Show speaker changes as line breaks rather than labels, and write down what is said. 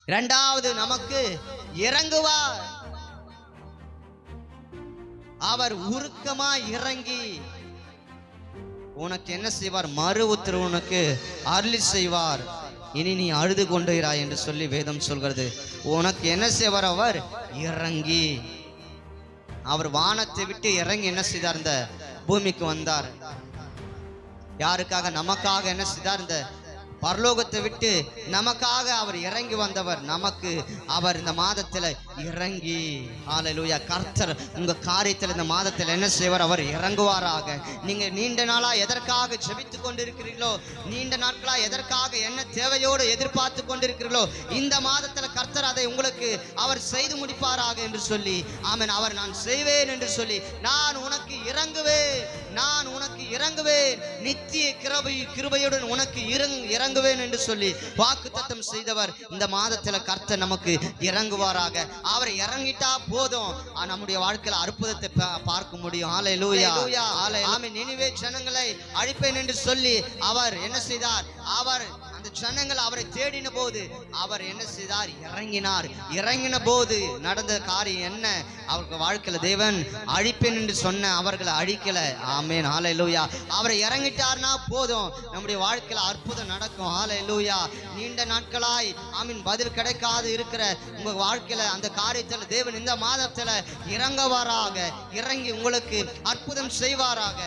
இரண்டாவது நமக்கு இறங்குவார். அவர் உருக்கமா இறங்கி உனக்கு என்ன செய்வார்? மறு உத்தரவு உனக்கு அருளி செய்வார். இனி நீ அழுது கொண்டிராய் என்று சொல்லி வேதம் சொல்கிறது. உனக்கு என்ன செய்வார்? அவர் இறங்கி, அவர் வானத்தை விட்டு இறங்கி என்ன செய்தார்? இந்த பூமிக்கு வந்தார். யாருக்காக? நமக்காக. என்ன செய்தார்? இந்த பரலோகத்தை விட்டு நமக்காக அவர் இறங்கி வந்தவர். நமக்கு அவர் இந்த மாதத்துல இறங்கி, ஹல்லேலூயா, கர்த்தர் உங்க காரியத்தில் இந்த மாதத்தில் என்ன செய்வார்? அவர் இறங்குவாராக. நீங்க நீண்ட நாளா எதற்காக ஜெபித்து கொண்டிருக்கிறீர்களோ, நீண்ட நாட்களா எதற்காக என்ன தேவையோடு எதிர்பார்த்து கொண்டிருக்கிறீர்களோ, இந்த மாதத்துல கர்த்தர் அதை உங்களுக்கு அவர் செய்து முடிப்பாராக என்று சொல்லி, ஆமென். அவர் நான் செய்வேன் என்று சொல்லி, நான் உனக்கு இறங்குவேன், நான் உனக்கு இறங்குவேன், நித்திய கிருபையுடன் உனக்கு இறங்குவேன் என்று சொல்லி வாக்குத்தத்தம் செய்தவர். இந்த மாதத்துல கர்த்தர் நமக்கு இறங்குவாராக. அவர் இறங்கிட்டா போதும், நம்முடைய வாழ்க்கையில அற்புதத்தை பார்க்க முடியும். ஹல்லேலூயா, ஆமென். நினிவே ஜனங்களை அழிப்பேன் என்று சொல்லி அவர் என்ன செய்தார்? அவர் அந்த ஜனங்கள் அவரை தேடின போது அவர் என்ன செய்தார்? இறங்கினார். இறங்கின போது நடந்த காரியம் என்ன? அவர்கள் வாழ்க்கையில தேவன் அழிப்பேன் என்று சொன்ன அவர்களை அழிக்கல. ஆமென், ஹல்லேலூயா. அவரை இறங்கிட்டார்னா போதும், நம்முடைய வாழ்க்கையில அற்புதம் நடக்கும். ஹல்லேலூயா. நீண்ட நாட்களாய் ஆமென் பதில் கிடைக்காது இருக்கிற உங்க வாழ்க்கையில அந்த காரியத்துல தேவன் இந்த மாதத்துல இறங்குவாராக. இறங்கி உங்களுக்கு அற்புதம் செய்வாராக.